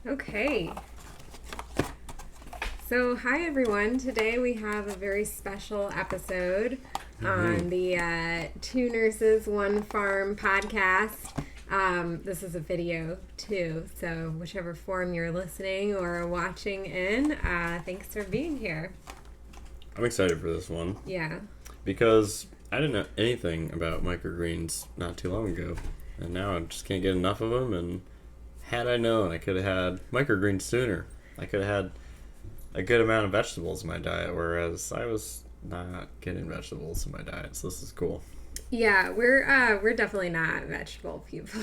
Okay. So, hi everyone. Today we have a very special episode on the Two Nurses, One Farm podcast. This is a video too, so whichever form you're listening or watching in, thanks for being here. I'm excited for this one. Yeah. Because I didn't know anything about microgreens not too long ago. And now I just can't get enough of them. And had I known, I could have had microgreens sooner. I could have had a good amount of vegetables in my diet, whereas I was not getting vegetables in my diet. So this is cool. Yeah, we're definitely not vegetable people.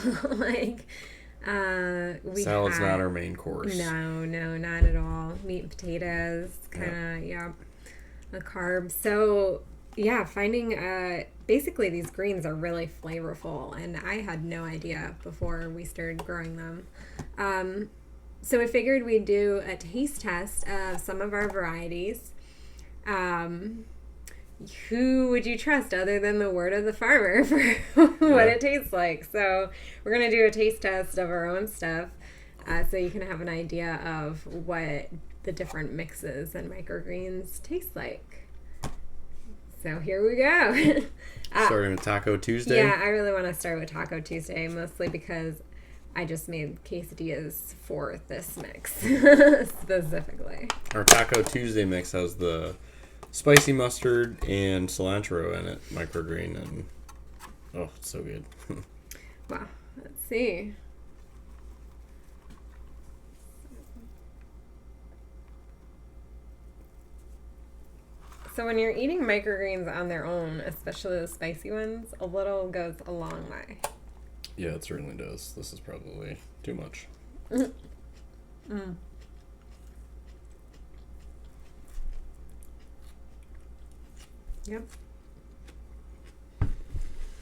Salad's not our main course. No, not at all. Meat and potatoes, kind of, a carb. So, yeah, finding, basically these greens are really flavorful, and I had no idea before we started growing them. So we figured we'd do a taste test of some of our varieties. Who would you trust other than the word of the farmer for what it tastes like? So we're going to do a taste test of our own stuff so you can have an idea of what the different mixes and microgreens taste like. So here we go. Starting with Taco Tuesday? Yeah, I really want to start with Taco Tuesday, mostly because I just made quesadillas for this mix specifically. Our Taco Tuesday mix has the spicy mustard and cilantro in it, microgreen, and oh, it's so good. Wow, let's see. So when you're eating microgreens on their own, especially the spicy ones, a little goes a long way. Yeah, it certainly does. This is probably too much. Yep.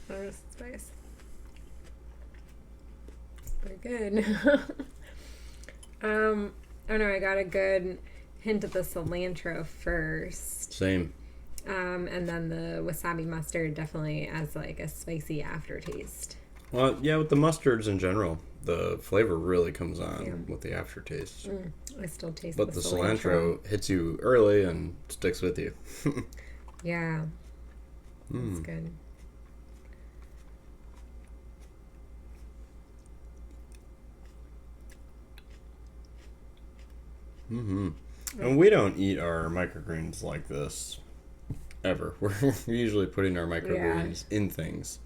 There's spice. Very good. Oh no, I got a good hint of the cilantro first. Same. And then the wasabi mustard definitely as like a spicy aftertaste. Well, yeah, with the mustards in general, the flavor really comes on with the aftertaste. I still taste but the cilantro hits you early and sticks with you. Yeah. That's good. And we don't eat our microgreens like this ever. We're usually putting our microgreens in things.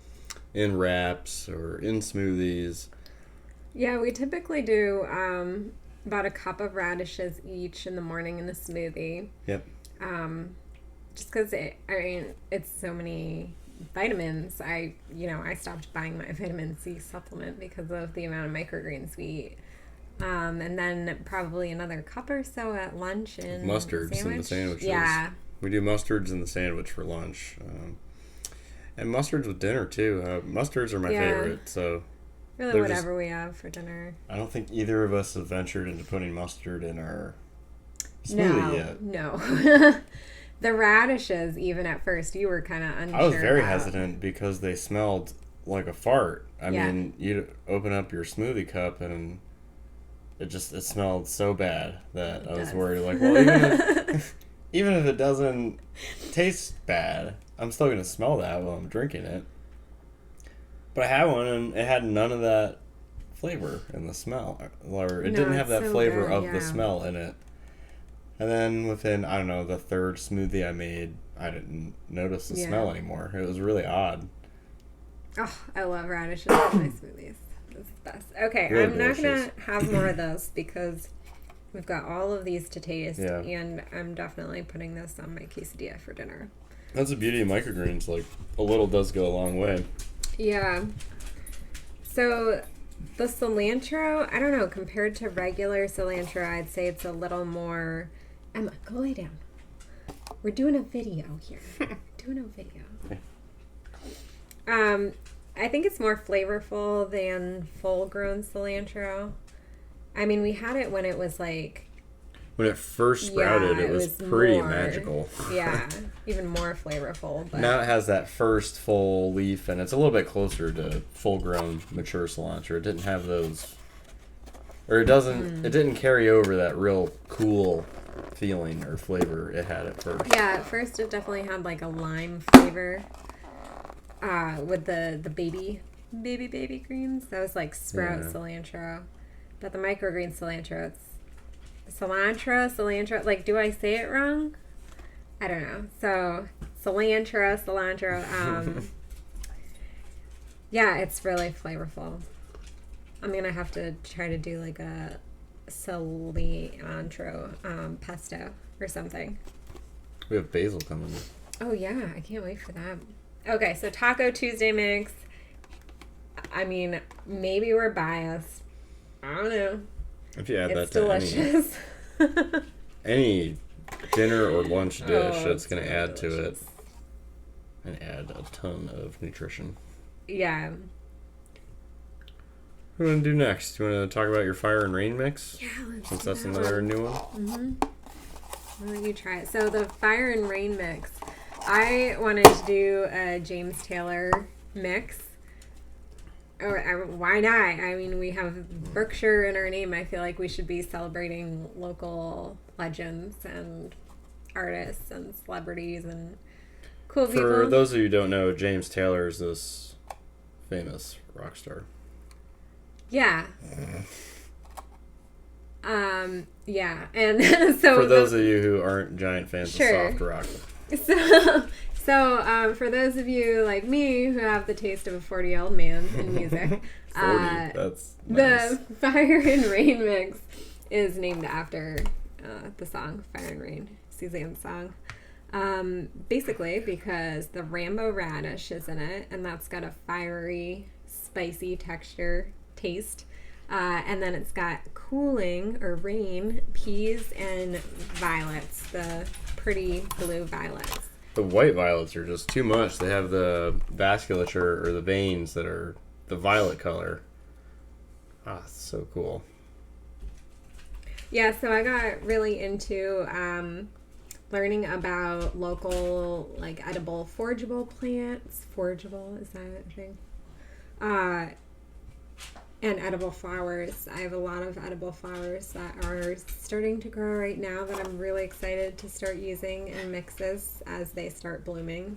In wraps or in smoothies. Yeah, we typically do about a cup of radishes each in the morning in a smoothie. Yep. Just because it's so many vitamins. I stopped buying my vitamin C supplement because of the amount of microgreens we eat. And then probably another cup or so at lunch and mustards in the sandwiches. Yeah. We do mustards in the sandwich for lunch. And mustards with dinner, too. Mustards are my favorite, so... Really whatever we have for dinner. I don't think either of us have ventured into putting mustard in our smoothie yet. No. The radishes, even at first, you were kind of unsure I was very hesitant because they smelled like a fart. I mean, you'd open up your smoothie cup and it smelled so bad that I was worried, like, well, even if it doesn't taste bad, I'm still going to smell that while I'm drinking it. But I had one, and it had none of that flavor in the smell. Or it didn't have that flavor of the smell in it. And then within, I don't know, the third smoothie I made, I didn't notice the smell anymore. It was really odd. Oh, I love radishes in my smoothies. It's the best. Okay, really I'm not going to have more of those because we've got all of these to taste. Yeah. And I'm definitely putting this on my quesadilla for dinner. That's the beauty of microgreens. Like, a little does go a long way. Yeah. So the cilantro, I don't know, compared to regular cilantro, I'd say it's a little more... Emma, go lay down. We're doing a video here. I think it's more flavorful than full-grown cilantro. I mean, we had it when it was like When it first sprouted, it was pretty magical. Yeah, even more flavorful. But now it has that first full leaf, and it's a little bit closer to full-grown, mature cilantro. It didn't have those Or it doesn't. It didn't carry over that real cool feeling or flavor it had at first. Yeah, at first it definitely had like a lime flavor with the baby greens. That was like sprout cilantro. But the microgreen cilantro, it's cilantro. Like, do I say it wrong? I don't know. So, cilantro. Yeah, it's really flavorful. I'm going to have to try to do like a cilantro pesto or something. We have basil coming. Oh, yeah. I can't wait for that. Okay, so Taco Tuesday mix. I mean, maybe we're biased. I don't know. If you add It's that to delicious. any dinner or lunch dish, it's going to add delicious. to it and add a ton of nutrition. Yeah. What do you want to do next? Do you want to talk about your fire and rain mix? Yeah, let's Since do that's that another one. new one. Mm-hmm. Why don't you try it? So the fire and rain mix. I wanted to do a James Taylor mix. Or why not? I mean, we have Berkshire in our name. I feel like we should be celebrating local legends and artists and celebrities and cool people. For those of you who don't know, James Taylor is this famous rock star. Yeah. Yeah. And so for those of you who aren't giant fans of soft rock. So for those of you like me who have the taste of a 40-year-old man in music, 40, that's nice. The Fire and Rain mix is named after the song Fire and Rain, Suzanne's song. Basically because the Rambo radish is in it, and that's got a fiery, spicy taste. And then it's got cooling or rain peas and violets, the pretty blue violets. The white violets are just too much. They have the vasculature or the veins that are the violet color. Ah, it's so cool. Yeah, so I got really into learning about local, like, edible forageable plants. Forageable, is that a thing? And edible flowers. I have a lot of edible flowers that are starting to grow right now that I'm really excited to start using in mixes as they start blooming.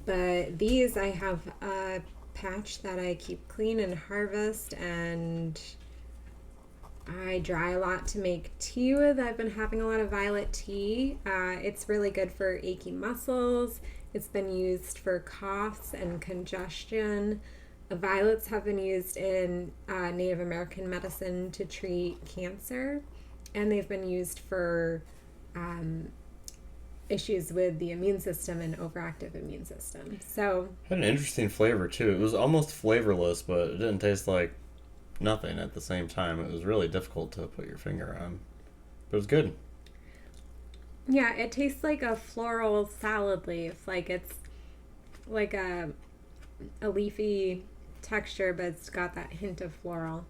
But these, I have a patch that I keep clean and harvest, and I dry a lot to make tea with. I've been having a lot of violet tea. It's really good for achy muscles. It's been used for coughs and congestion. Violets have been used in Native American medicine to treat cancer, and they've been used for issues with the immune system and overactive immune system. So it had an interesting flavor too. It was almost flavorless, but it didn't taste like nothing at the same time. It was really difficult to put your finger on, but it was good. Yeah, it tastes like a floral salad leaf. Like it's like a leafy texture, but it's got that hint of floral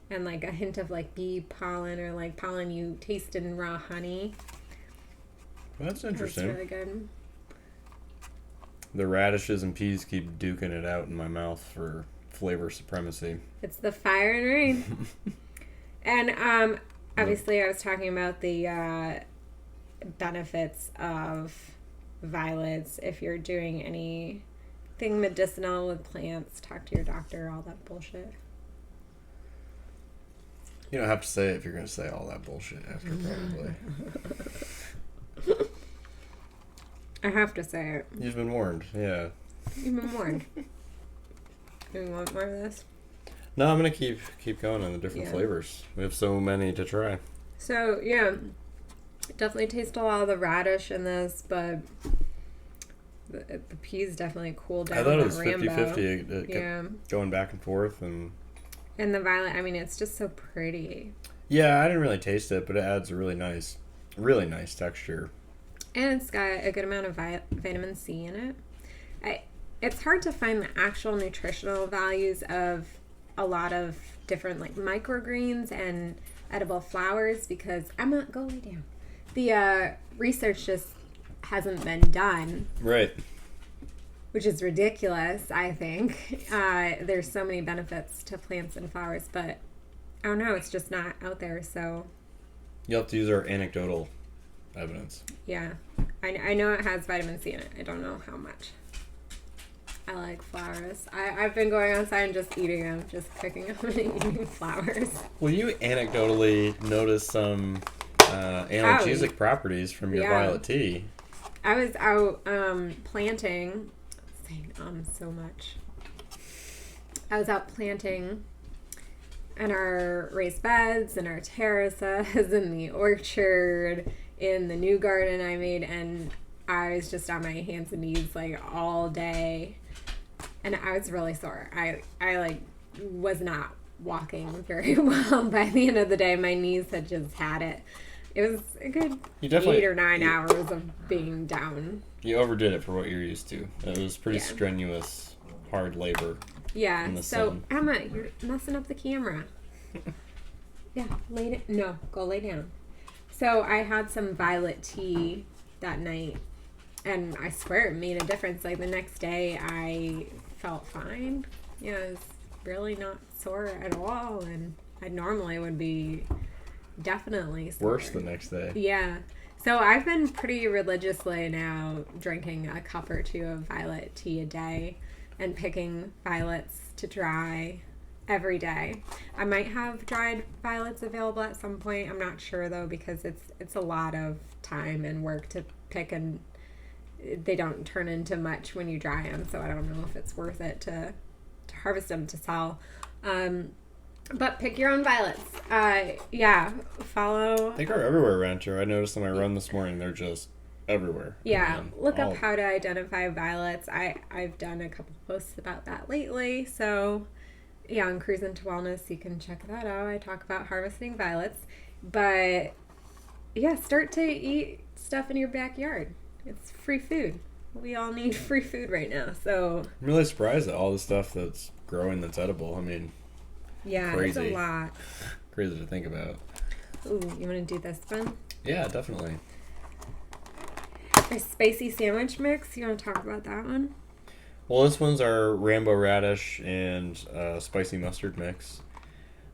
and like a hint of like bee pollen or like pollen you taste in raw honey. Well, that's interesting. That's really good. The radishes and peas keep duking it out in my mouth for flavor supremacy. It's the fire and rain. And obviously I was talking about the benefits of violets. If you're doing anything medicinal with plants, talk to your doctor, all that bullshit. You don't have to say it if you're going to say all that bullshit after, probably. I have to say it. You've been warned, yeah. You've been warned. Do you want more of this? No, I'm going to keep going on the different flavors. We have so many to try. So, yeah. Definitely taste a lot of the radish in this, but the peas definitely cooled down. I thought it was Rambo. 50-50. It kept going back and forth. And the violet, I mean, it's just so pretty. Yeah, I didn't really taste it, but it adds a really nice texture. And it's got a good amount of vitamin C in it. It's hard to find the actual nutritional values of a lot of different like microgreens and edible flowers because I'm not go lay down. The research just hasn't been done. Right. Which is ridiculous, I think. There's so many benefits to plants and flowers, but I don't know. It's just not out there. So You'll have to use our anecdotal evidence. yeah, I know it has vitamin C in it. I don't know how much. I like flowers. I've been going outside and just eating them, just picking them and eating flowers. Well, you anecdotally noticed some analgesic properties from your violet tea. I was out planting. Saying so much. I was out planting in our raised beds, in our terraces, in the orchard, in the new garden I made, and I was just on my hands and knees like all day. And I was really sore. I like was not walking very well by the end of the day. My knees had just had it. It was a good 8 or 9 hours of being down. You overdid it for what you're used to. It was pretty strenuous, hard labor. Yeah. In the So sun. Emma, you're messing up the camera. Yeah, go lay down. So I had some violet tea that night, and I swear it made a difference. Like the next day, I felt fine. Yeah, I was really not sore at all, and I normally would be definitely sore. Worse the next day. Yeah. So I've been pretty religiously now drinking a cup or 2 of violet tea a day and picking violets to dry every day. I might have dried violets available at some point. I'm not sure though, because it's a lot of time and work to pick, and they don't turn into much when you dry them, so I don't know if it's worth it to harvest them to sell. But pick your own violets. Follow. They grow everywhere around here. I noticed on my run this morning, they're just everywhere. Yeah, look up how to identify violets. I've done a couple posts about that lately, so yeah, on Cruise into Wellness, you can check that out. I talk about harvesting violets, but yeah, start to eat stuff in your backyard. It's free food. We all need free food right now, so I'm really surprised at all the stuff that's growing that's edible. I mean, yeah, crazy. It's a lot. Crazy to think about. Ooh, you want to do this one? Yeah, definitely. A spicy sandwich mix. You want to talk about that one? Well, this one's our Rambo radish and spicy mustard mix.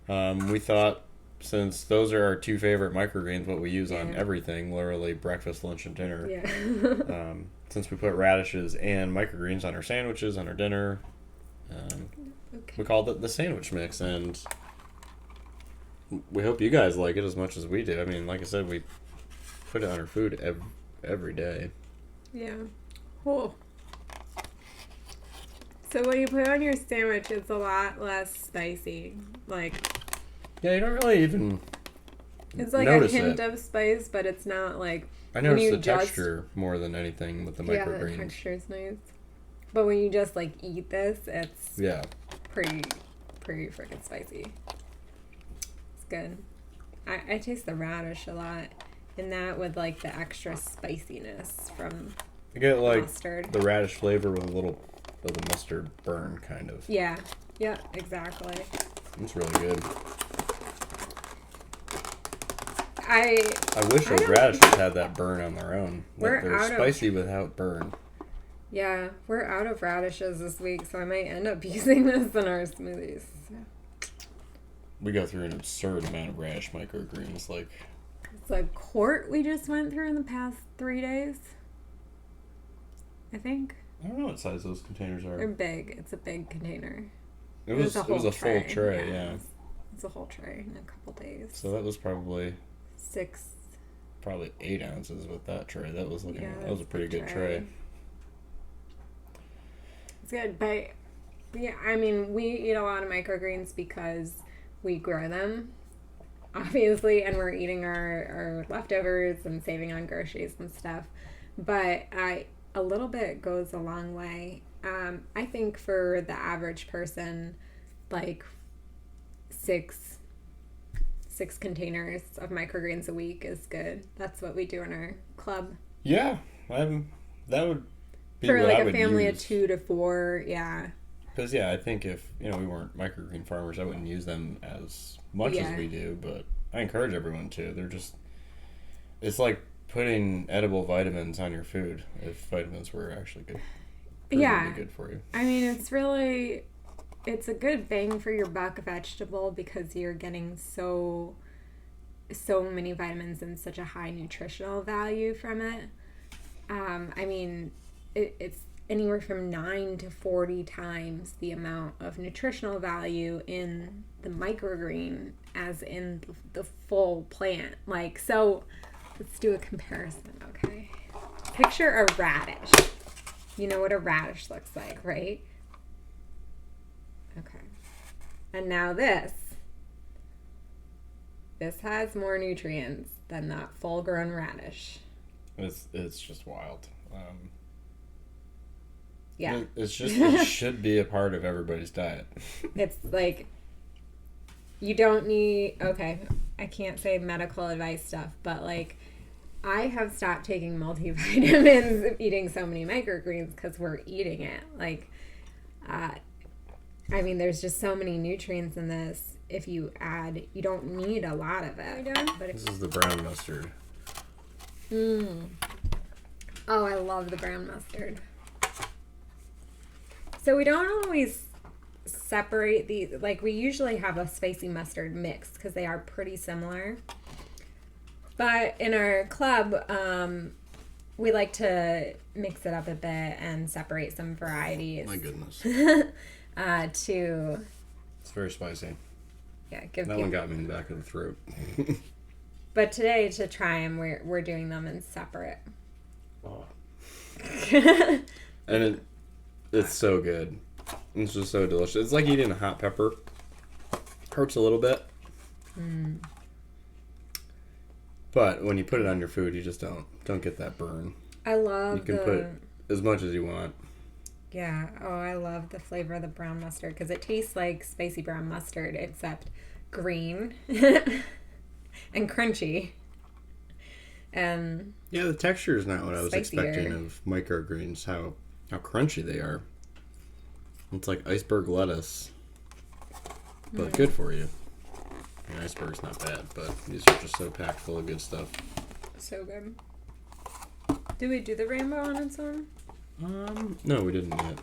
We thought, since those are our 2 favorite microgreens, what we use on everything, literally breakfast, lunch, and dinner. Yeah. Since we put radishes and microgreens on our sandwiches, on our dinner, we called it the sandwich mix, and we hope you guys like it as much as we do. I mean, like I said, we put it on our food every day. Yeah. Cool. So when you put on your sandwich, it's a lot less spicy. Like, yeah, you don't really even it's like a hint of spice, but it's not like. I notice the texture more than anything with the microgreens. Yeah, the texture is nice. But when you just like eat this, it's pretty freaking spicy. It's good. I taste the radish a lot, and that with like the extra spiciness from I get like mustard. The radish flavor with a little of the mustard burn, kind of. Yeah. Yeah. Exactly. It's really good. I wish those radishes had that burn on their own. Like they're spicy without burn. Yeah, we're out of radishes this week, so I might end up using this in our smoothies. We go through an absurd amount of radish microgreens. Like, it's a quart we just went through in the past 3 days. I think. I don't know what size those containers are. They're big. It's a big container. It was a full tray, yeah. It's a whole tray in a couple days. So that was probably 8 ounces with that tray. That was a pretty good tray. It's good, but yeah, I mean, we eat a lot of microgreens because we grow them, obviously, and we're eating our leftovers and saving on groceries and stuff. But a little bit goes a long way. I think for the average person, like six containers of microgreens a week is good. That's what we do in our club. Yeah, that would be for what like I a would family use. of 2 to 4. Yeah. Because I think if we weren't microgreen farmers, I wouldn't use them as much as we do. But I encourage everyone to. It's like putting edible vitamins on your food. If vitamins were actually good, be good for you. I mean, it's really it's a good bang for your buck vegetable because you're getting so many vitamins and such a high nutritional value from it. I mean, it's anywhere from 9 to 40 times the amount of nutritional value in the microgreen as in the full plant. Like, so let's do a comparison, okay? Picture a radish. You know what a radish looks like, right? Okay. And now this has more nutrients than that full-grown radish. It's just wild. Yeah. It's just, it should be a part of everybody's diet. It's like, you don't need, okay, I can't say medical advice stuff, but like, I have stopped taking multivitamins eating so many microgreens because we're eating it. Like, I mean, there's just so many nutrients in this. If you add, you don't need a lot of it. But this is the brown mustard. Oh, I love the brown mustard. So we don't always separate these. Like, we usually have a spicy mustard mix because they are pretty similar. But in our club, we like to mix it up a bit and separate some varieties. My goodness. It's very spicy. Yeah, one got me in the back of the throat. But today, to try them, we're doing them in separate. Oh. And it's so good. It's just so delicious. It's like eating a hot pepper. Hurts a little bit. But when you put it on your food, you just don't get that burn. I love You can put as much as you want. Yeah. Oh, I love the flavor of the brown mustard because it tastes like spicy brown mustard except green and crunchy. Yeah, the texture is not what I was expecting of microgreens. How crunchy they are. It's like iceberg lettuce, but good for you. I mean, iceberg's not bad, but these are just so packed full of good stuff. So good. Did we do the rainbow on its own? No, we didn't yet.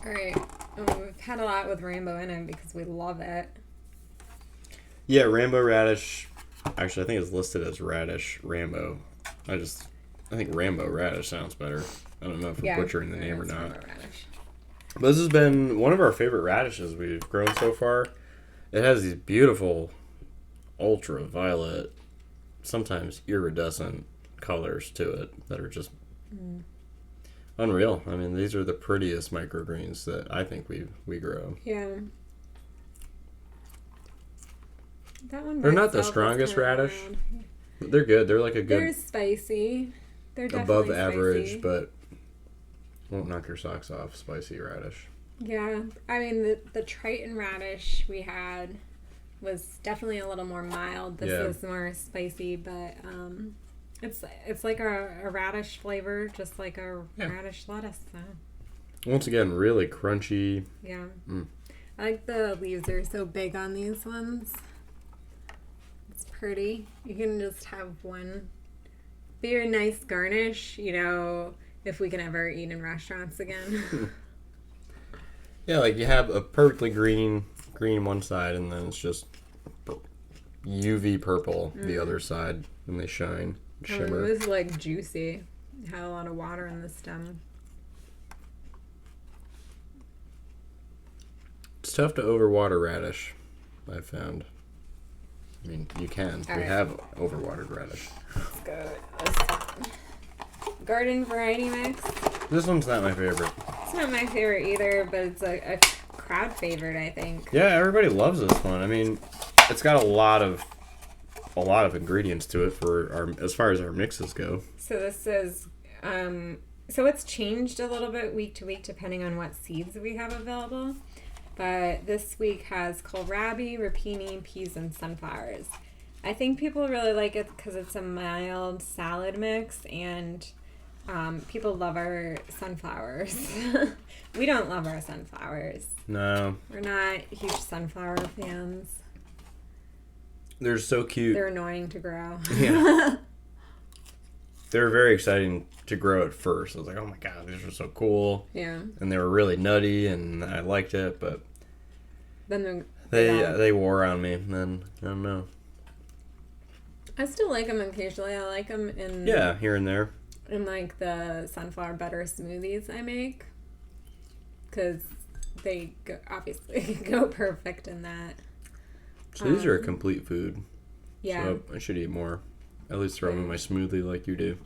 All right. We've had a lot with rainbow in it because we love it. Yeah, rainbow radish. Actually, I think it's listed as radish Rambo. I think Rambo radish sounds better. I don't know if we're butchering the name or not. But this has been one of our favorite radishes we've grown so far. It has these beautiful ultraviolet, sometimes iridescent colors to it that are just unreal. I mean, these are the prettiest microgreens that I think we grow. Yeah. That one They're not the strongest radish. But they're good. They're like a good... They're spicy. They're definitely above average, spicy. but won't knock your socks off spicy radish. Yeah. I mean, the Triton radish we had was definitely a little more mild. This is more spicy, but it's like a radish flavor, just like a radish lettuce. So. Once again, really crunchy. Yeah. I like the leaves are so big on these ones. It's pretty. You can just have one. Be a nice garnish, if we can ever eat in restaurants again. Yeah, like you have a perfectly green one side, and then it's just UV purple the other side, and they shine, shimmer. It was like juicy. It had a lot of water in the stem. It's tough to overwater radish, I've found. I mean, you can. We have overwatered radish. Let's go. Garden variety mix. This one's not my favorite. It's not my favorite either, but it's a crowd favorite, I think. Yeah, everybody loves this one. I mean, it's got a lot of ingredients to it as far as our mixes go. So this is so it's changed a little bit week to week depending on what seeds we have available. But this week has kohlrabi, rapini, peas, and sunflowers. I think people really like it because it's a mild salad mix, and people love our sunflowers. We don't love our sunflowers. No. We're not huge sunflower fans. They're so cute. They're annoying to grow. Yeah. they were very exciting to grow at first. I was like, oh my god, these are so cool. Yeah. And they were really nutty, and I liked it, but then they wore on me. And then I don't know. I still like them occasionally. I like them in here and there. In like the sunflower butter smoothies I make, because they obviously go perfect in that. So these are a complete food. Yeah. So I should eat more. At least throw them in my smoothie like you do.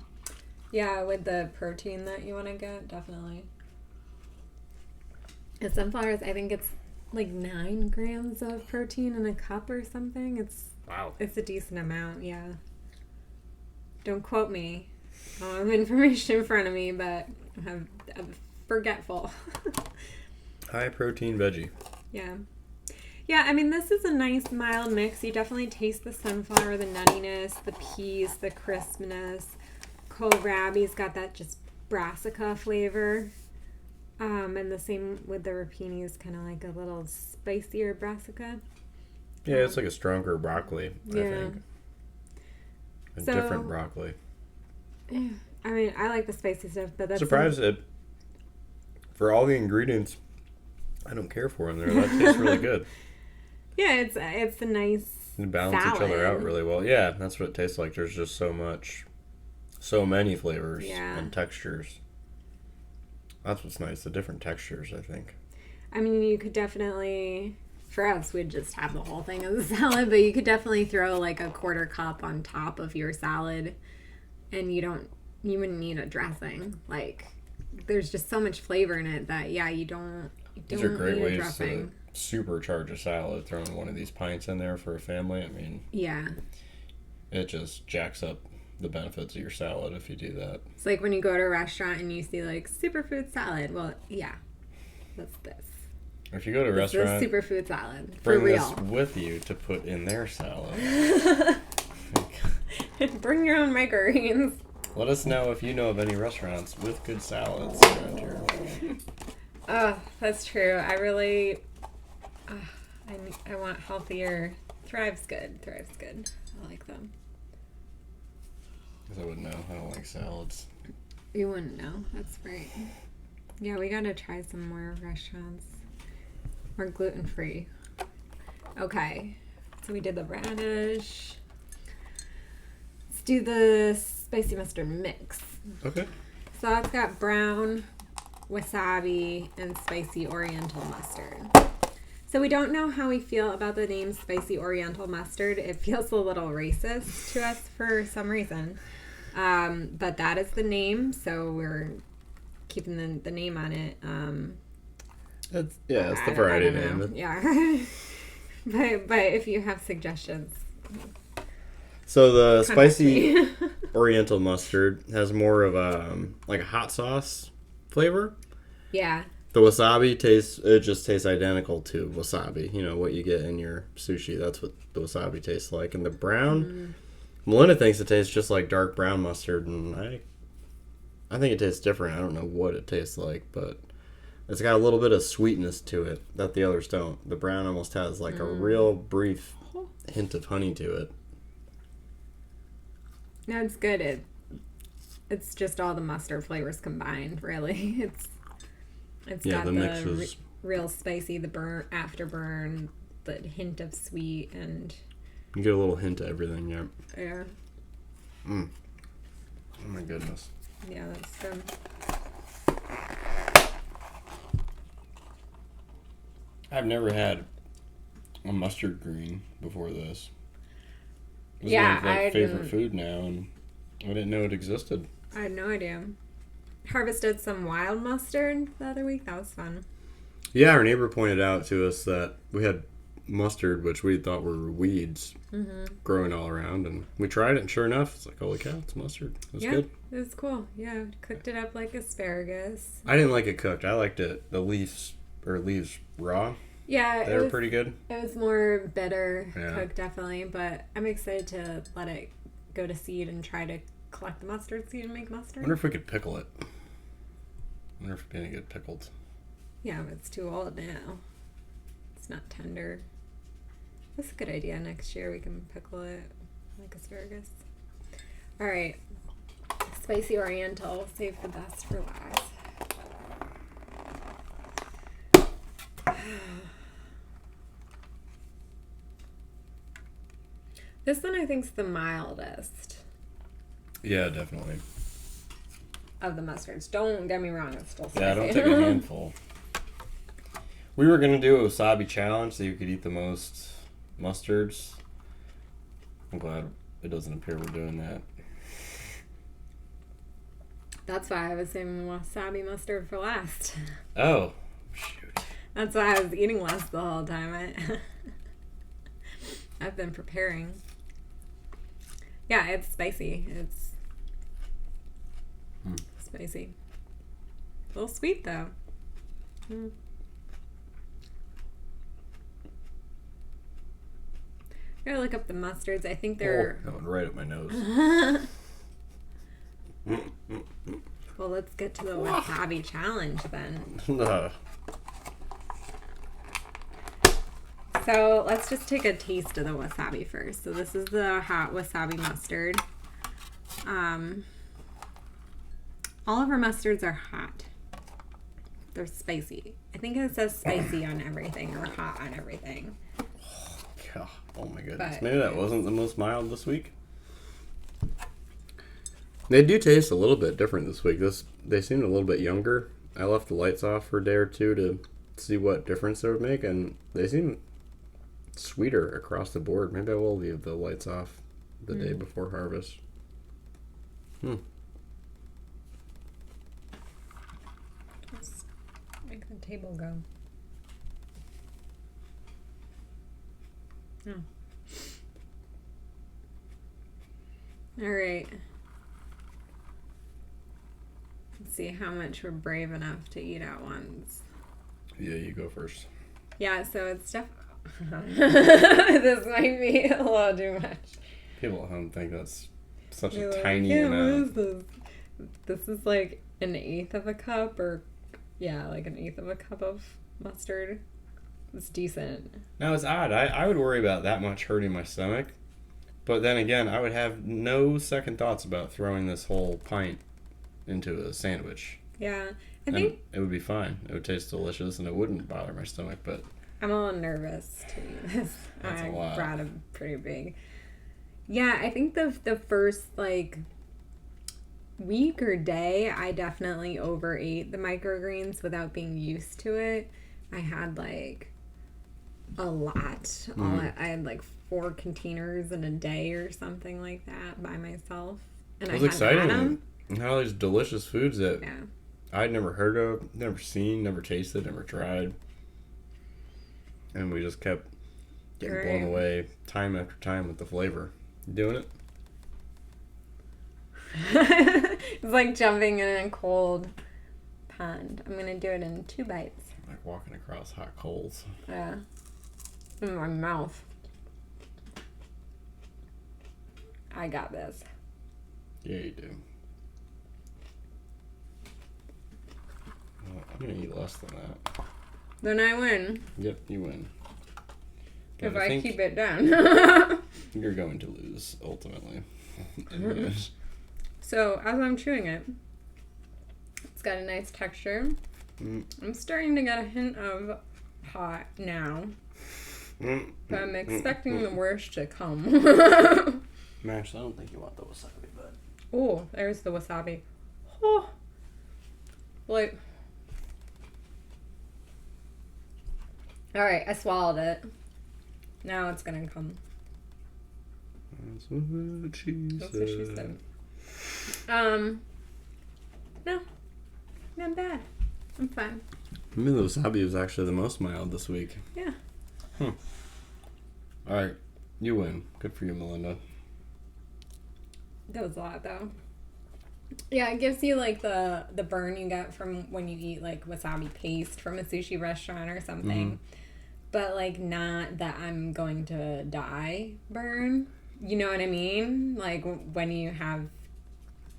Yeah, with the protein that you want to get, definitely. And sunflowers, I think it's like 9 grams of protein in a cup or something. It's a decent amount, yeah. Don't quote me. I don't have information in front of me, but I'm forgetful. High protein veggie. Yeah. Yeah, I mean, this is a nice mild mix. You definitely taste the sunflower, the nuttiness, the peas, the crispness. Kohlrabi's got that just brassica flavor. And the same with the rapini is kind of like a little spicier brassica. Yeah, it's like a stronger broccoli, I think. A So, different broccoli. Yeah, I mean, I like the spicy stuff, but that's... Surprised that for all the ingredients, I don't care for them there. That tastes really good. Yeah, it's a nice They balance salad. each other out really well. Yeah, that's what it tastes like. There's just so many flavors and textures. That's what's nice, the different textures, I think. I mean, you could definitely, for us, we'd just have the whole thing as a salad, but you could definitely throw like a 1/4 cup on top of your salad, and you wouldn't need a dressing. Like, there's just so much flavor in it that, yeah, you don't These are great need a ways dressing. to supercharge a salad, throwing one of these pints in there for a family. I mean, yeah, it just jacks up the benefits of your salad if you do that. it's like when you go to a restaurant and you see like superfood salad. Well, yeah, that's this. If you go to a This restaurant, is superfood salad for bring real. this with you to put in their salad. Bring your own microgreens. Let us know if you know of any restaurants with good salads around here. Oh, that's true. I really, I want healthier. Thrive's good. I like them. Because I wouldn't know. I don't like salads. You wouldn't know. That's right. Yeah, we gotta try some more restaurants. More gluten-free. Okay. So we did the radish. Let's do the spicy mustard mix. Okay. So that's got brown, wasabi, and spicy oriental mustard. So we don't know how we feel about the name spicy oriental mustard. It feels a little racist to us for some reason. But that is the name, so we're keeping the name on it. It's the variety name. Yeah. but if you have suggestions. So the spicy oriental mustard has more of a like a hot sauce flavor. Yeah. The wasabi just tastes identical to wasabi. You know, what you get in your sushi. That's what the wasabi tastes like. And the brown, Melinda thinks it tastes just like dark brown mustard, and I think it tastes different. I don't know what it tastes like, but it's got a little bit of sweetness to it that the others don't. The brown almost has like a real brief hint of honey to it. No, it's good. It's just all the mustard flavors combined, really. It's got the mix is real spicy, the afterburn, the hint of sweet, and you get a little hint of everything. Yeah. Yeah. Oh my goodness. Yeah, that's good. I've never had a mustard green before this. This Yeah, is my I favorite didn't- food now, and I didn't know it existed. I had no idea. Harvested some wild mustard the other week. That was fun. Yeah, our neighbor pointed out to us that we had mustard, which we thought were weeds, growing all around, and we tried it, and sure enough, it's like, holy cow, it's mustard. It was good. It was cool. Yeah, cooked it up like asparagus. I didn't like it cooked. I liked it the leaves raw. Yeah, They were pretty good. It was more bitter Yeah. cooked, definitely, but I'm excited to let it go to seed and try to collect the mustard seed and make I mustard. wonder if we could pickle it. I wonder if it'd be any good pickled. Yeah, but it's too old now. It's not tender. That's a good idea. Next year we can pickle it like asparagus. All right. spicy oriental. Save the best for last. This one I think is the mildest. Yeah, definitely. Of the mustards. Don't get me wrong, it's still spicy. Yeah, don't take a handful. We were going to do a wasabi challenge so you could eat the most mustards. I'm glad it doesn't appear we're doing that. That's why I was saving wasabi mustard for last. Oh, shoot. That's why I was eating less the whole time. I've been preparing. Yeah, it's spicy. It's spicy. A little sweet, though. Gotta look up the mustards. I think they're... Oh, that went right up my nose. Well, let's get to the wasabi challenge then. So let's just take a taste of the wasabi first. So this is the hot wasabi mustard. All of our mustards are hot. They're spicy. I think it says spicy on everything or hot on everything. God. Oh my goodness. But, maybe that wasn't the most mild this week. They do taste a little bit different this week. They seemed a little bit younger. I left the lights off for a day or two to see what difference they would make, and they seem sweeter across the board. Maybe I will leave the lights off the day before harvest. Let's make the table go. Oh. All right. Let's see how much we're brave enough to eat at once. Yeah, you go first. Yeah, so it's this might be a little too much. People at home think that's such a Like, tiny yeah, amount. what is this? This is like an eighth of a cup, or like an eighth of a cup of mustard. It's decent. Now, it's odd. I would worry about that much hurting my stomach. But then again, I would have no second thoughts about throwing this whole pint into a sandwich. Yeah. And it would be fine. It would taste delicious and it wouldn't bother my stomach, but... I'm a little nervous to eat this. That's a I lot. brought a pretty big. Yeah, I think the first, week or day, I definitely overate the microgreens without being used to it. I had, a lot. I had, 4 containers in a day or something like that by myself. And It was exciting. And how these delicious foods that I'd never heard of, never seen, never tasted, never tried. And we just kept getting blown away time after time with the flavor. You doing it? It's like jumping in a cold pond. I'm going to do it in 2 bites. Like walking across hot coals. Yeah. In my mouth. I got this. Yeah, you do. Well, I'm going to eat less than that. Then I win. Yep, you win. But If I think keep it down. you're going to lose, ultimately. So, as I'm chewing it, it's got a nice texture. I'm starting to get a hint of hot now. But I'm expecting the worst to come. Max, I don't think you want the wasabi, but... Oh, there's the wasabi. Oh. Alright, I swallowed it. Now it's gonna come. That's what she That's what she said. No. Not bad. I'm fine. I mean, the wasabi was actually the most mild this week. Yeah. Alright, you win. Good for you, Melinda. That was a lot, though. Yeah, it gives you, the burn you get from when you eat, wasabi paste from a sushi restaurant or something. But, not that I'm going to die burn. You know what I mean? When you have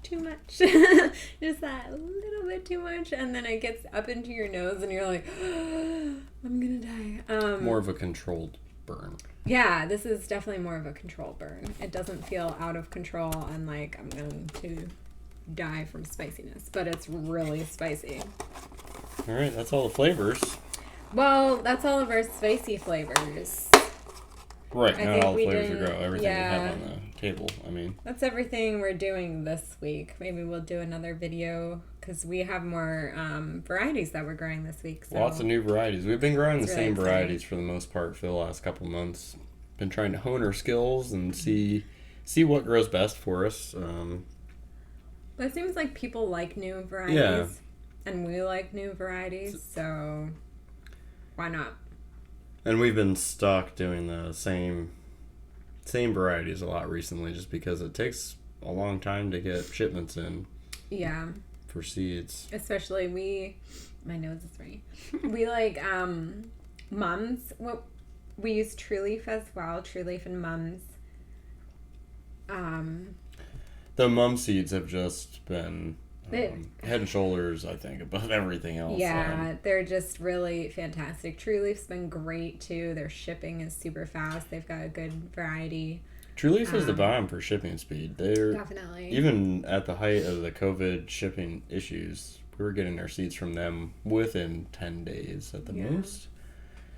too much. Just that little bit too much. And then it gets up into your nose and you're like, I'm going to die. More of a controlled burn. Yeah, this is definitely more of a controlled burn. It doesn't feel out of control and I'm going to die from spiciness, but it's really spicy. All right, that's all the flavors. Well, that's all of our spicy flavors. Right, not all the flavors are grow. Everything we yeah. have on the table, I mean. That's everything we're doing this week. Maybe we'll do another video because we have more varieties that we're growing this week. So. Lots of new varieties. We've been growing the really same exciting. varieties for the most part for the last couple months. Been trying to hone our skills and see what grows best for us. But it seems like people like new varieties. Yeah. And we like new varieties, so why not? And we've been stuck doing the same varieties a lot recently just because it takes a long time to get shipments in. Yeah. For seeds. Especially my nose is running. We like mums. Well, we use True Leaf as well. True Leaf and mums. The mum seeds have just been head and shoulders, I think, above everything else. Yeah, they're just really fantastic. True Leaf's been great too. Their shipping is super fast. They've got a good variety. True Leaf is the bomb for shipping speed. They're definitely, even at the height of the COVID shipping issues, we were getting our seeds from them within 10 days at the most.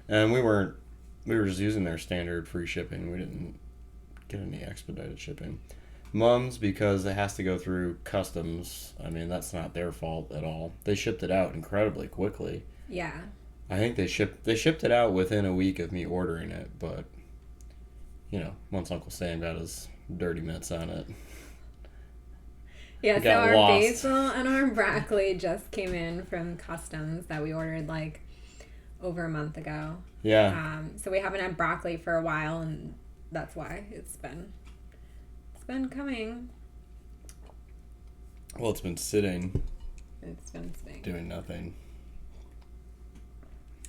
And we were just using their standard free shipping. We didn't get any expedited shipping. Mums, because it has to go through customs. I mean, that's not their fault at all. They shipped it out incredibly quickly. Yeah. I think they shipped it out within a week of me ordering it, but once Uncle Sam got his dirty mitts on it. Yeah, so our basil and our broccoli just came in from customs that we ordered like over a month ago. Yeah. So we haven't had broccoli for a while, and that's why it's been coming. Well, it's been sitting. It's been sitting. Doing nothing.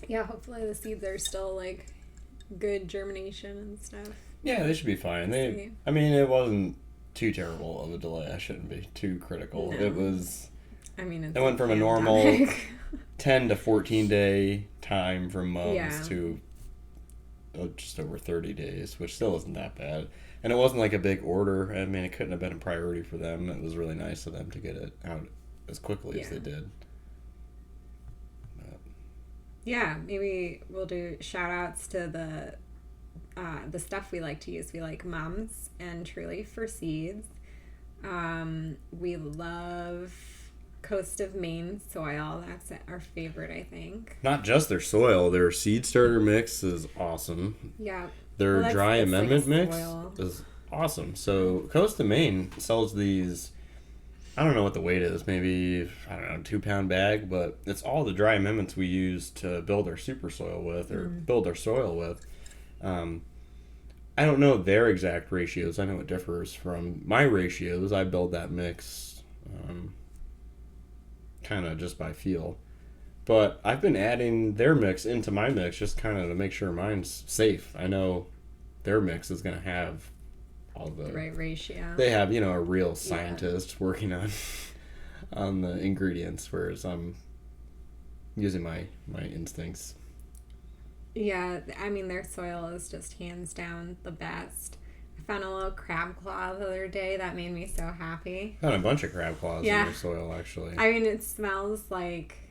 Yeah, hopefully the seeds are still like good germination and stuff. Yeah, they should be fine. I mean, it wasn't too terrible of a delay. I shouldn't be too critical. No. It was. I mean, it went from a normal 10 to 14 day time from mums to just over 30 days, which still isn't that bad. And it wasn't like a big order. I mean, it couldn't have been a priority for them. It was really nice of them to get it out as quickly as they did. Yeah, maybe we'll do shout outs to the stuff we like to use. We like mums and True Leaf for seeds. We love Coast of Maine soil. That's our favorite, I think. Not just their soil. Their seed starter mix is awesome. Yeah. Their dry amendment mix is awesome. So Coast of Maine sells these, I don't know what the weight is, maybe, I don't know, 2-pound bag, but it's all the dry amendments we use to build our super soil with or build our soil with. I don't know their exact ratios. I know it differs from my ratios. I build that mix kind of just by feel. But I've been adding their mix into my mix just kind of to make sure mine's safe. I know their mix is going to have all the right ratio. They have, a real scientist working on the ingredients, whereas I'm using my instincts. Yeah, I mean, their soil is just hands down the best. I found a little crab claw the other day that made me so happy. I found a bunch of crab claws in their soil, actually. I mean, it smells like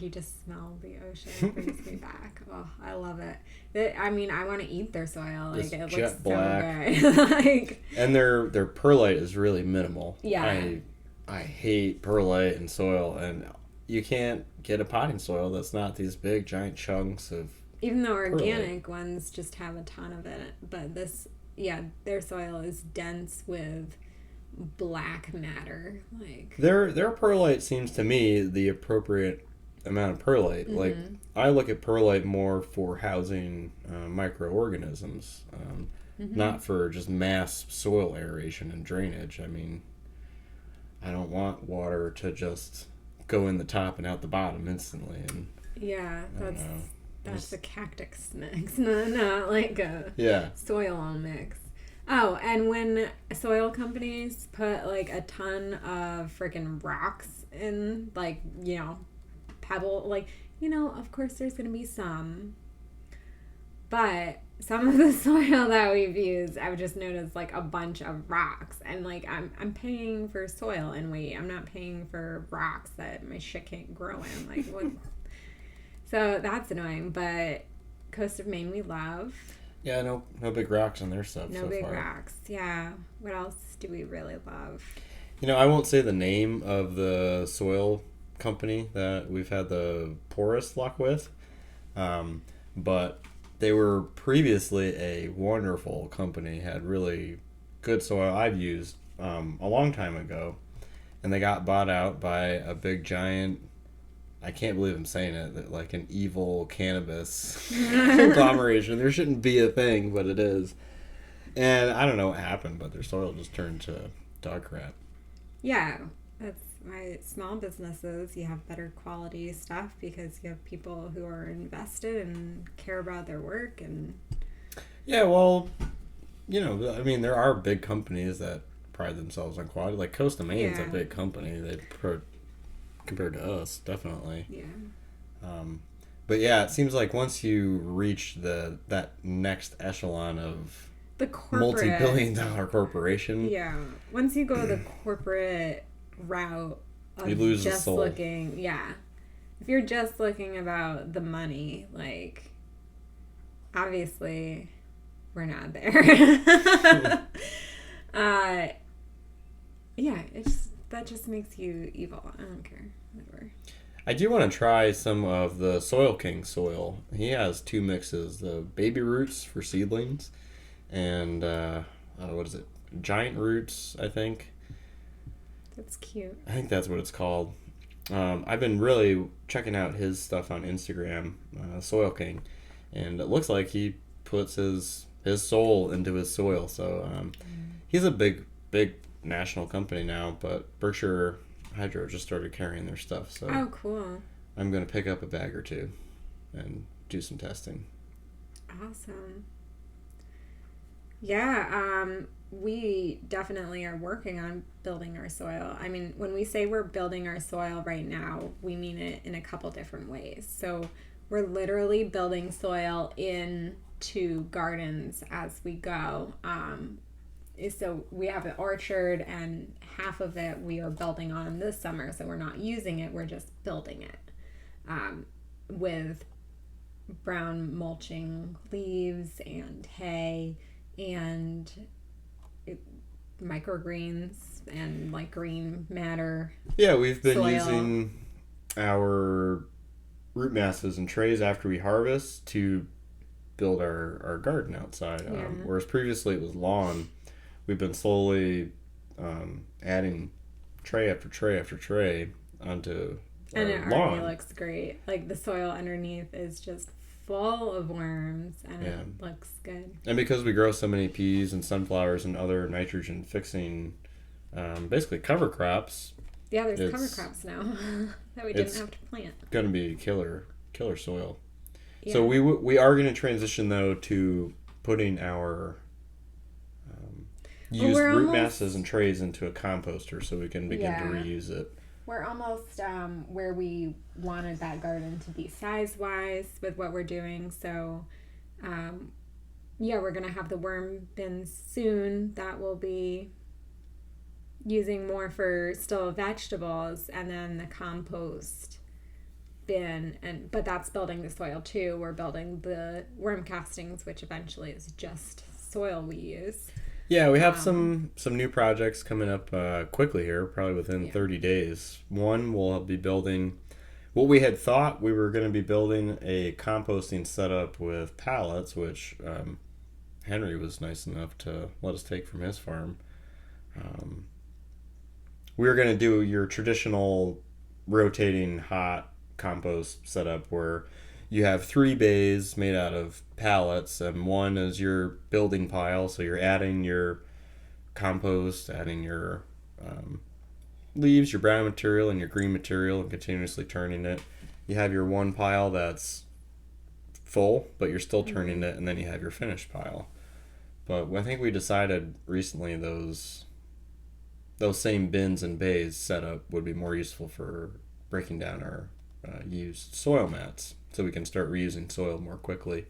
you just smell the ocean. It brings me back. Oh, I love it. I mean, I want to eat their soil. Like, it looks black. So good. And their perlite is really minimal. Yeah. I hate perlite and soil, and you can't get a potting soil that's not these big giant chunks of even though organic ones just have a ton of it. But their soil is dense with black matter. Like their perlite seems to me the appropriate amount of perlite. Mm-hmm. Like, I look at perlite more for housing microorganisms, not for just mass soil aeration and drainage. I mean, I don't want water to just go in the top and out the bottom instantly. And that's a cactus mix, not like a soil mix. Oh, and when soil companies put like a ton of freaking rocks in, like, pebble, like, of course there's going to be some, but some of the soil that we've used, I've just noticed like a bunch of rocks, and like I'm paying for soil and weight. I'm not paying for rocks that my shit can't grow in. Like what? So that's annoying. But Coast of Maine we love. Yeah, no big rocks on their stuff. No so big far. rocks. Yeah. What else do we really love? I won't say the name of the soil company that we've had the poorest luck with, but they were previously a wonderful company, had really good soil I've used a long time ago, and they got bought out by a big giant, I can't believe I'm saying it, like an evil cannabis conglomeration. There shouldn't be a thing, but it is. And I don't know what happened, but their soil just turned to dog crap. Yeah, that's why small businesses, you have better quality stuff because you have people who are invested and care about their work. And yeah, well, I mean, there are big companies that pride themselves on quality. Like Coast of Maine's a big company. Compared to us, definitely. Yeah. But yeah, it seems like once you reach that next echelon of the corporate multi-billion-dollar corporation. Yeah. Once you go the corporate route of you lose just the soul. looking, if you're just looking about the money, like obviously we're not there. That just makes you evil. I don't care. Whatever. I do want to try some of the Soil King soil. He has 2 mixes: the baby roots for seedlings, and what is it? Giant roots, I think. That's cute. I think that's what it's called. I've been really checking out his stuff on Instagram, Soil King, and it looks like he puts his soul into his soil. So he's a big national company now, but Berkshire Hydro just started carrying their stuff. So oh, cool. I'm going to pick up a bag or 2 and do some testing. Awesome. Yeah, we definitely are working on building our soil. I mean, when we say we're building our soil right now, we mean it in a couple different ways. So we're literally building soil into gardens as we go. So we have an orchard, and half of it we are building on this summer. So we're not using it, we're just building it with brown mulching leaves and hay and microgreens and like green matter. Yeah, we've been soil. Using our root masses and trays after we harvest to build our garden outside. Whereas previously it was lawn. We've been slowly adding tray after tray after tray onto our lawn. And it already looks great. Like the soil underneath is just full of worms, and it looks good. And because we grow so many peas and sunflowers and other nitrogen fixing, basically cover crops. Yeah, there's cover crops now that we didn't have to plant. Going to be killer soil. Yeah. So we are going to transition though to putting our used root masses and trays into a composter so we can begin to reuse it. We're almost where we wanted that garden to be size-wise with what we're doing. So, we're going to have the worm bins soon. That will be using more for still vegetables, and then the compost bin. But that's building the soil too. We're building the worm castings, which eventually is just soil we use. Yeah, we have some new projects coming up quickly here, probably within 30 days. One, we'll be building what we had thought we were going to be building a composting setup with pallets, which Henry was nice enough to let us take from his farm. We were going to do your traditional rotating hot compost setup where you have 3 bays made out of pallets, and one is your building pile, so you're adding your compost, adding your leaves, your brown material, and your green material, and continuously turning it. You have your one pile that's full, but you're still turning it, and then you have your finished pile. But I think we decided recently those same bins and bays setup would be more useful for breaking down our used soil mats, so we can start reusing soil more quickly.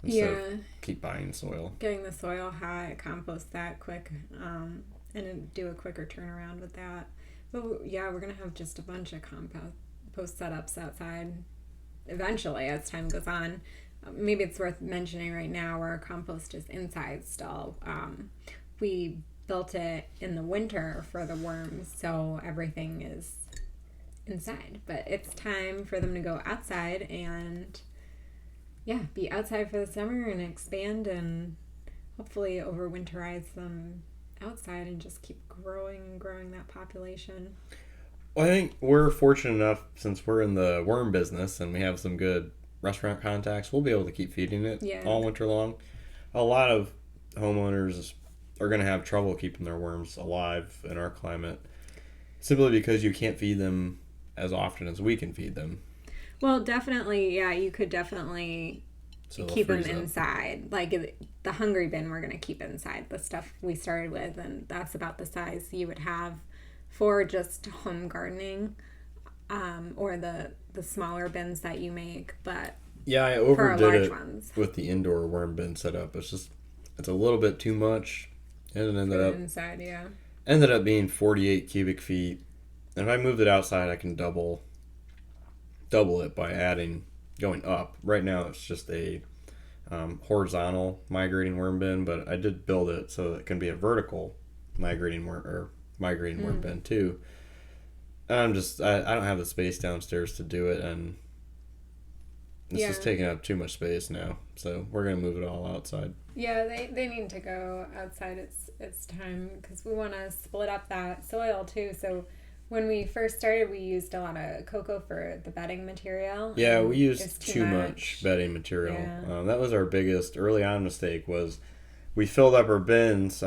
instead of keep buying soil. Getting the soil hot, compost that quick, and then do a quicker turnaround with that. But yeah, we're gonna have just a bunch of compost setups outside eventually as time goes on. Maybe it's worth mentioning right now our compost is inside still. We built it in the winter for the worms, so everything is inside. But it's time for them to go outside and be outside for the summer and expand and hopefully overwinterize them outside and just keep growing that population. Well, I think we're fortunate enough, since we're in the worm business and we have some good restaurant contacts, we'll be able to keep feeding it all winter long. A lot of homeowners are going to have trouble keeping their worms alive in our climate simply because you can't feed them as often as we can feed them. Well, definitely, you could definitely keep them inside. Like the hungry bin, we're going to keep inside. The stuff we started with, and that's about the size you would have for just home gardening, or the smaller bins that you make. But I overdid it ones with the indoor worm bin setup. It's a little bit too much, and it ended up being 48 cubic feet. And if I moved it outside, I can double it by going up. Right now, it's just a horizontal migrating worm bin, but I did build it so it can be a vertical migrating worm bin too. And I don't have the space downstairs to do it, and it's just taking up too much space now. So we're gonna move it all outside. Yeah, they need to go outside. It's time, because we want to split up that soil too. So when we first started, we used a lot of cocoa for the bedding material. Yeah, we used too much bedding material. Yeah. That was our biggest early on mistake. Was we filled up our bins.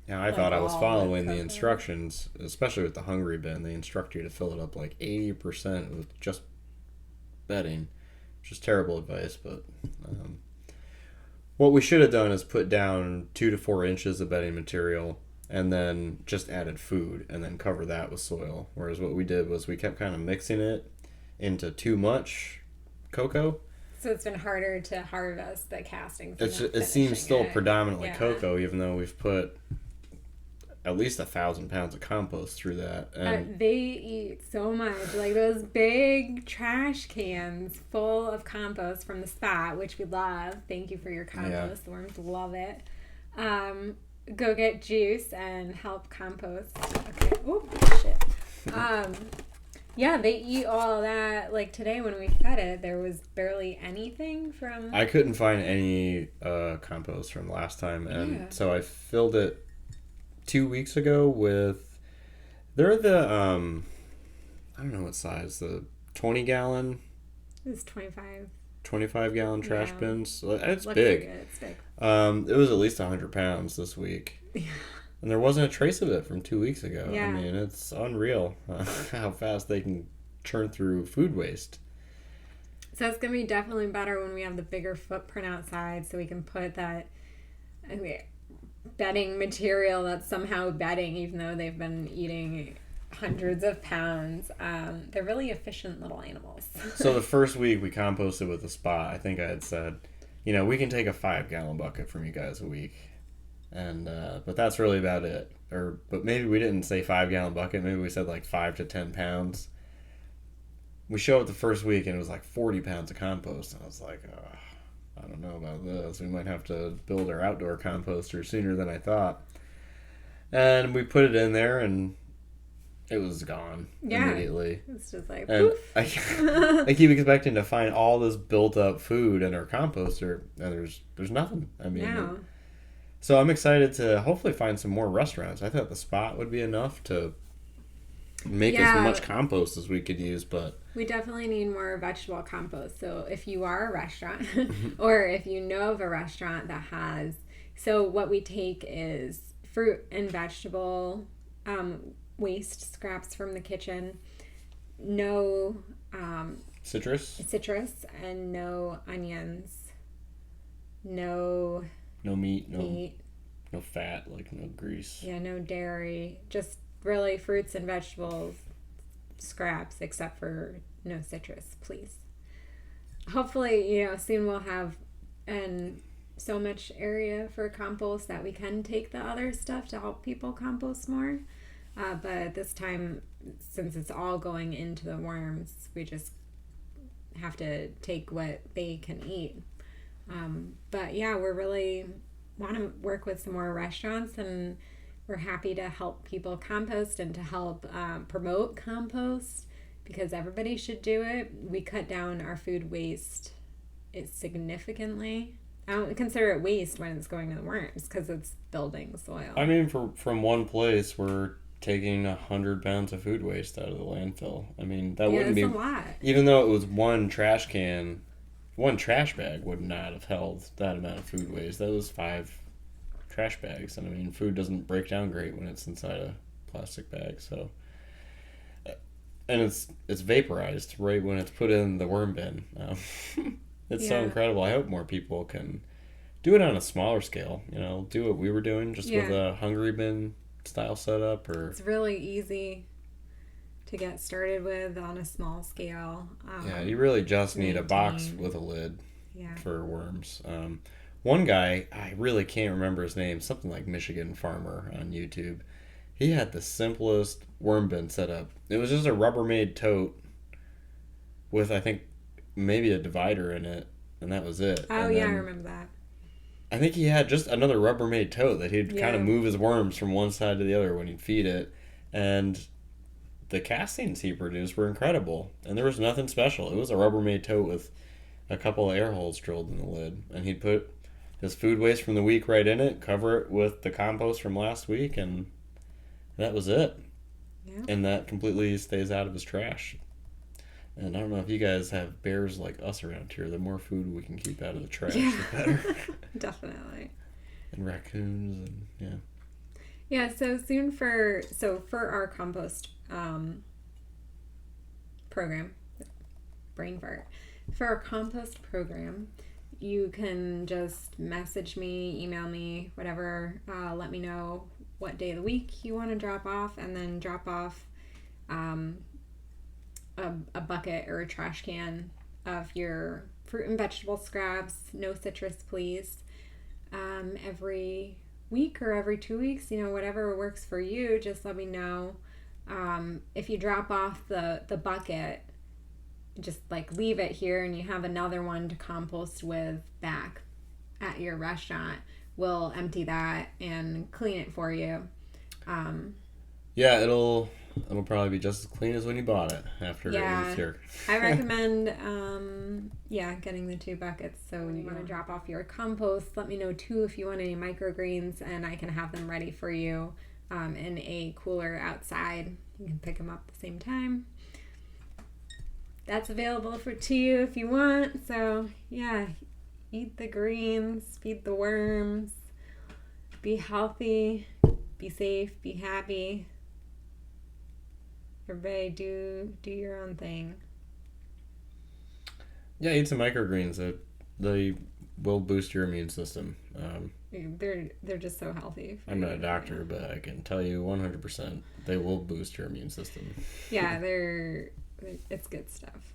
I thought I was following the instructions, especially with the hungry bin. They instruct you to fill it up like 80% with just bedding, which is terrible advice. But what we should have done is put down 2 to 4 inches of bedding material, and then just added food, and then cover that with soil. Whereas what we did was we kept kind of mixing it into too much cocoa. So it's been harder to harvest the castings. It seems still predominantly cocoa, even though we've put at least 1,000 pounds of compost through that. And they eat so much. Like those big trash cans full of compost from the spot, which we love. Thank you for your compost. The worms love it. Go get juice and help compost. Okay. Oh, shit. They eat all that. Like today when we fed it, there was barely anything from... I couldn't find any compost from last time. And so I filled it 2 weeks ago with... They're the... I don't know what size. The 20-gallon... It's 25. 25-gallon trash bins. It's Looks big. Like it's big. It was at least 100 pounds this week. And there wasn't a trace of it from 2 weeks ago. I mean, it's unreal how fast they can churn through food waste. So it's going to be definitely better when we have the bigger footprint outside, so we can put that bedding material that's somehow bedding, even though they've been eating hundreds of pounds. They're really efficient little animals. So the first week we composted with a spot, I think I had said, we can take a 5-gallon bucket from you guys a week. And but that's really about it. But maybe we didn't say 5-gallon bucket. Maybe we said like 5 to 10 pounds. We showed up the first week and it was like 40 pounds of compost. And I was like, I don't know about this. We might have to build our outdoor composter sooner than I thought. And we put it in there and it was gone immediately. It's just like, and poof. I keep expecting to find all this built up food in our composter, and there's nothing. I mean, so I'm excited to hopefully find some more restaurants. I thought the spot would be enough to make as much compost as we could use, but we definitely need more vegetable compost. So if you are a restaurant, or if you know of a restaurant that has, so what we take is fruit and vegetable waste scraps from the kitchen, no citrus, and no onions, no meat, no fat, like no grease, no dairy, just really fruits and vegetables scraps, except for no citrus, please. Hopefully, soon we'll have and so much area for compost that we can take the other stuff to help people compost more. But this time, since it's all going into the worms, we just have to take what they can eat. But yeah, we're really want to work with some more restaurants, and we're happy to help people compost and to help promote compost, because everybody should do it. We cut down our food waste significantly. I don't consider it waste when it's going to the worms, because it's building soil. I mean, from one place, we're taking 100 pounds of food waste out of the landfill. I mean, that wouldn't be a lot. Even though it was one trash can, one trash bag would not have held that amount of food waste. That was 5 trash bags, and I mean, food doesn't break down great when it's inside a plastic bag. So, and it's vaporized right when it's put in the worm bin. It's so incredible. I hope more people can do it on a smaller scale. You know, do what we were doing, just with a Hungry Bin style setup. Or it's really easy to get started with on a small scale. You really just need a box with a lid for worms. One guy, I really can't remember his name, something like Michigan Farmer on YouTube. He had the simplest worm bin setup. It was just a Rubbermaid tote with, I think, maybe a divider in it, and that was it. Oh, yeah, I remember that. I think he had just another Rubbermaid tote that he'd kind of move his worms from one side to the other when he'd feed it. And the castings he produced were incredible. And there was nothing special. It was a Rubbermaid tote with a couple of air holes drilled in the lid. And he'd put his food waste from the week right in it, cover it with the compost from last week, and that was it. Yeah. And that completely stays out of his trash. And I don't know if you guys have bears like us around here. The more food we can keep out of the trash, the better. Definitely. And raccoons, and Yeah, so soon for our compost program, brain fart. For our compost program, you can just message me, email me, whatever. Let me know what day of the week you want to drop off, and then drop off a bucket or a trash can of your fruit and vegetable scraps, no citrus please, every week or every 2 weeks, whatever works for you. Just let me know. If you drop off the bucket, just like leave it here, and you have another one to compost with back at your restaurant, we'll empty that and clean it for you. It'll probably be just as clean as when you bought it after it leaves here. I recommend getting the 2 buckets. So when you want to drop off your compost, let me know too if you want any microgreens, and I can have them ready for you in a cooler outside. You can pick them up at the same time. That's available to you if you want. So eat the greens, feed the worms, be healthy, be safe, be happy. Everybody do your own thing. Yeah, eat some microgreens. They will boost your immune system. They're just so healthy. I'm not a doctor, but I can tell you 100% they will boost your immune system. Yeah, it's good stuff.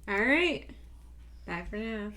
All right. Bye for now.